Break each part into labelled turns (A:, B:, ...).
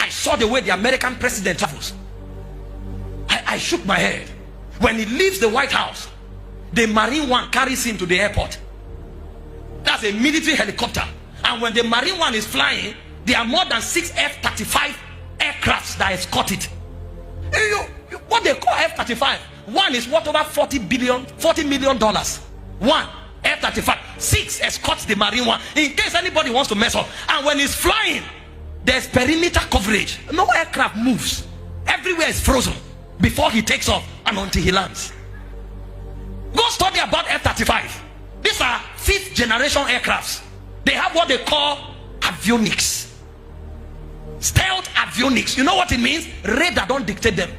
A: I saw the way the American president travels. I shook my head. When he leaves the White House, the Marine One carries him to the airport. That's a military helicopter. And when the Marine One is flying, there are more than 6 F-35 aircrafts that escort it. What they call F-35, one is worth over $40 million. One F-35, 6 escorts the Marine One in case anybody wants to mess up. And when he's flying, there's perimeter coverage. No aircraft moves. Everywhere is frozen before he takes off and until he lands. Go study about F-35. These are 5th generation aircrafts. They have what they call avionics. Stealth avionics. You know what it means? Radar don't dictate them.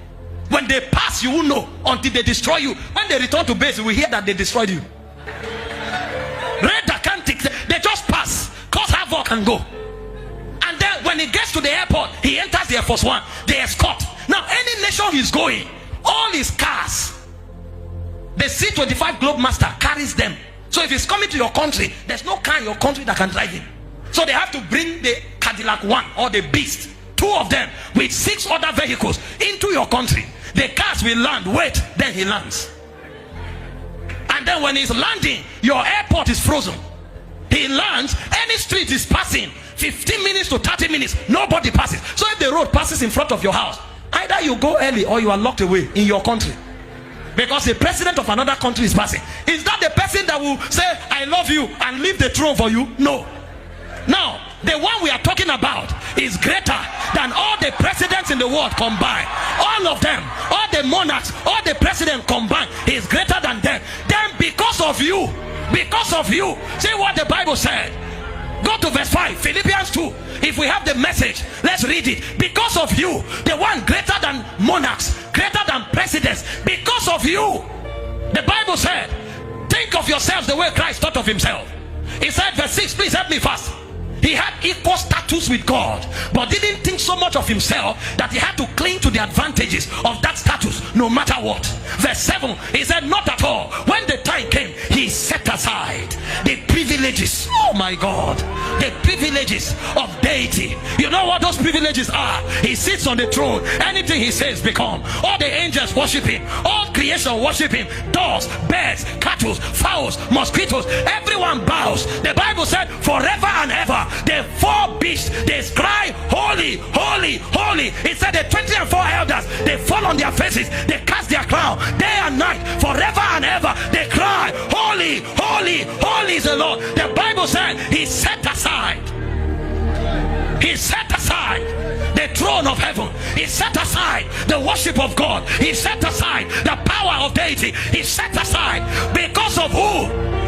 A: When they pass, you will know until they destroy you. When they return to base, you will hear that they destroyed you. Radar can't dictate. They just pass, cause havoc and go. And then when he gets to the airport, he enters the Air Force One. They escort. Now, any nation he's going, all his cars, the C-25 Globemaster carries them. So if he's coming to your country, there's no car in your country that can drive him. So they have to bring the Cadillac One or the Beast, 2 of them with 6 other vehicles into your country. The cars will land, wait, then he lands. And then when he's landing, your airport is frozen. He lands, any street is passing 15 minutes to 30 minutes, nobody passes. So if the road passes in front of your house, either you go early or you are locked away in your country. Because the president of another country is passing. Is that the person that will say, I love you and leave the throne for you? No. Now, the one we are talking about is greater than all the presidents in the world combined. All of them, all the monarchs, all the presidents combined, is greater than them. Then because of you, see what the Bible said. Go to verse 5, Philippians 2. If we have the message, let's read it. Because of you, the one greater than monarchs, greater than presidents, because of you, the Bible said, think of yourselves the way Christ thought of himself. He said, verse 6, please help me fast. He had equal status with God, but didn't think so much of himself that he had to cling to the advantages of that status no matter what. Verse 7, he said, not at all. When the time came, he set aside the privileges, oh my God, the privileges of deity. You know what those privileges are? He sits on the throne. Anything he says become. All the angels worship him. All creation worship him. Dogs, birds, cattle, fowls, mosquitoes, everyone bows. The Bible said, forever and ever, the 4 beasts, they cry, holy, holy, holy. It said the 24 elders, they fall on their faces, they cast their crown day and night, forever and ever, they cry, holy, holy, holy is the Lord. The Bible said he set aside the throne of heaven. He set aside the worship of God. He set aside the power of deity. He set aside because of who?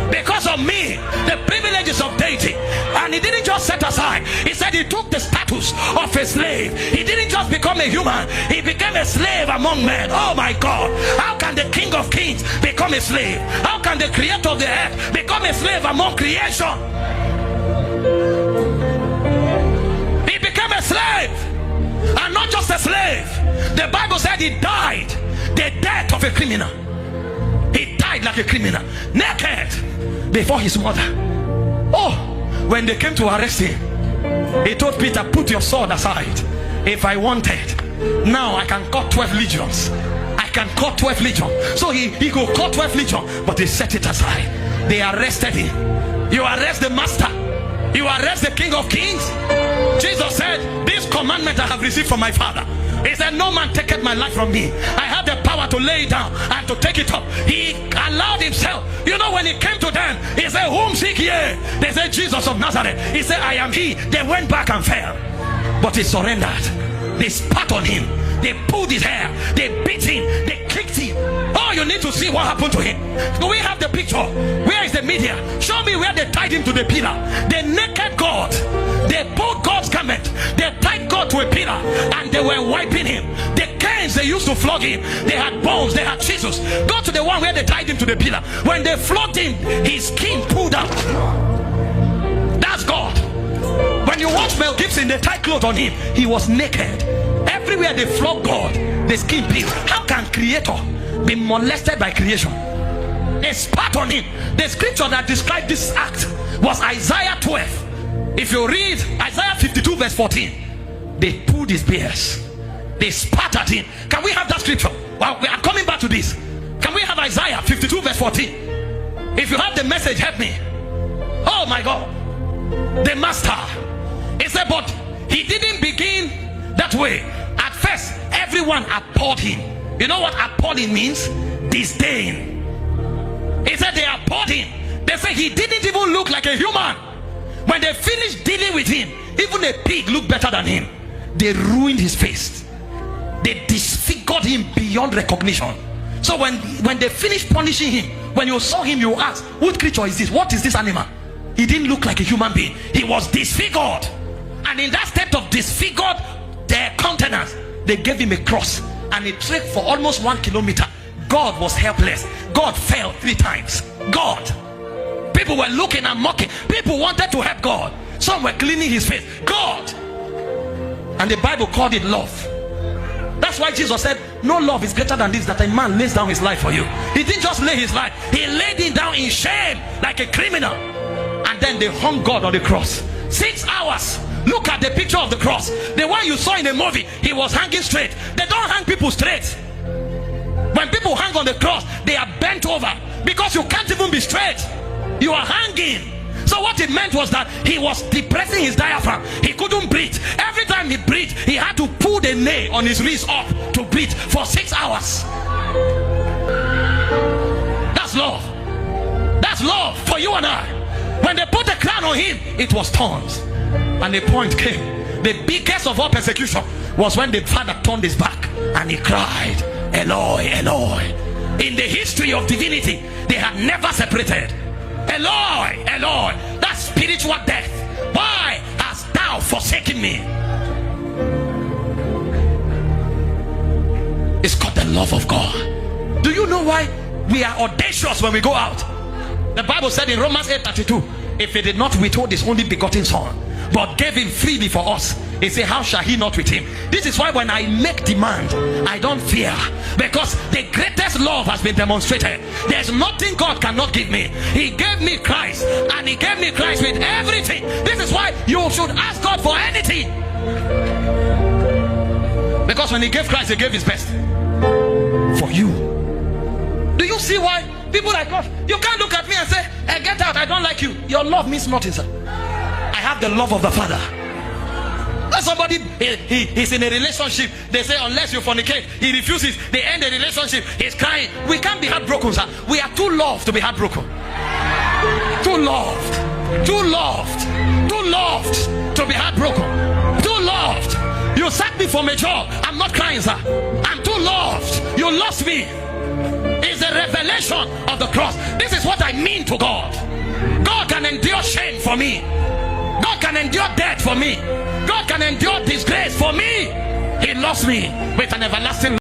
A: Because of me, the privileges of deity. And he didn't just set aside, he said he took the status of a slave. He didn't just become a human, he became a slave among men. Oh my God, how can the King of Kings become a slave? How can the creator of the earth become a slave among creation? He became a slave, and not just a slave. The Bible said he died the death of a criminal. He died like a criminal, naked before his mother. Oh, when they came to arrest him, he told Peter, put your sword aside. If I wanted, now I can cut 12 legions. I can cut 12 legions. So he could cut 12 legions, but he set it aside. They arrested him. You arrest the master, you arrest the King of Kings. Jesus said, this commandment I have received from my Father. He said, no man taketh my life from me. I have the power to lay it down and to take it up. He allowed himself. You know, when he came to them, he said, whom seek ye? They said, Jesus of Nazareth. He said, I am he. They went back and fell, but he surrendered. They spat on him, they pulled his hair, they beat him, they kicked him. Oh, you need to see what happened to him. Do we have the picture? Where is the media? Show me where they tied him to the pillar. The naked God, they pulled God's garment, they tied God to a pillar, and they were wiping him. The canes they used to flog him, they had bones, they had chisels. Go to the one where they tied him to the pillar. When they flogged him, his skin pulled out. That's God. When you watch Mel Gibson, they tie clothes on him, he was naked. Everywhere they flog God, the skin peeled. How can creator be molested by creation? They spat on him. The scripture that described this act was Isaiah 12. If you read Isaiah 52 verse 14, they pulled pulled his beard. They spat at him. Can we have that scripture? Well, I'm coming back to this. Can we have Isaiah 52 verse 14? If you have the message, help me. Oh my God. The master. He said, but he didn't begin that way. At first, everyone abhorred him. You know what abhorring means? Disdain. He said they abhorred him. They said he didn't even look like a human. When they finished dealing with him, even a pig looked better than him. They ruined his face. They disfigured him beyond recognition. So when they finished punishing him, when you saw him, you asked, what creature is this? What is this animal? He didn't look like a human being. He was disfigured. And in that state of disfigured their countenance, they gave him a cross. And he trekked for almost 1 kilometer. God was helpless. God fell 3 times. God. People were looking and mocking. People wanted to help God. Some were cleaning his face. God. And the Bible called it love. That's why Jesus said, no love is greater than this, that a man lays down his life for you. He didn't just lay his life. He laid it down in shame like a criminal. And then they hung God on the cross. 6 hours. Look at the picture of the cross. The one you saw in the movie, he was hanging straight. They don't hang people straight. When people hang on the cross, they are bent over because you can't even be straight. You are hanging. So what it meant was that he was depressing his diaphragm. He couldn't breathe. Every time he breathed, he had to pull the nail on his wrist up to breathe for 6 hours. That's love. That's love for you and I. When they put the crown on him, it was thorns. And the point came. The biggest of all persecution was when the father turned his back and he cried, Eloi, Eloi. In the history of divinity, they had never separated. Eloi, Eloi. That's spiritual death. Why hast thou forsaken me? It's called the love of God. Do you know why we are audacious when we go out? The Bible said in Romans 8:32, if he did not withhold his only begotten son, but gave him freely for us, he said, how shall he not with him? This is why when I make demand, I don't fear, because the greatest love has been demonstrated. There's nothing God cannot give me. He gave me Christ, and he gave me Christ with everything. This is why you should ask God for anything, because when he gave Christ, he gave his best for you. Do you see why people like us, you can't look at me and say, hey, get out, I don't like you. Your love means nothing, sir. I have the love of the Father. Somebody he's in a relationship, they say unless you fornicate, he refuses, they end the relationship, he's crying. We can't be heartbroken, sir. We are too loved to be heartbroken. Too loved, too loved, too loved to be heartbroken. Too loved. You sacked me from a job, I'm not crying, sir. I'm too loved. You lost me. It's a revelation of the cross. This is what I mean to God. God can endure shame for me. God can endure death for me. God can endure disgrace for me. He loves me with an everlasting love.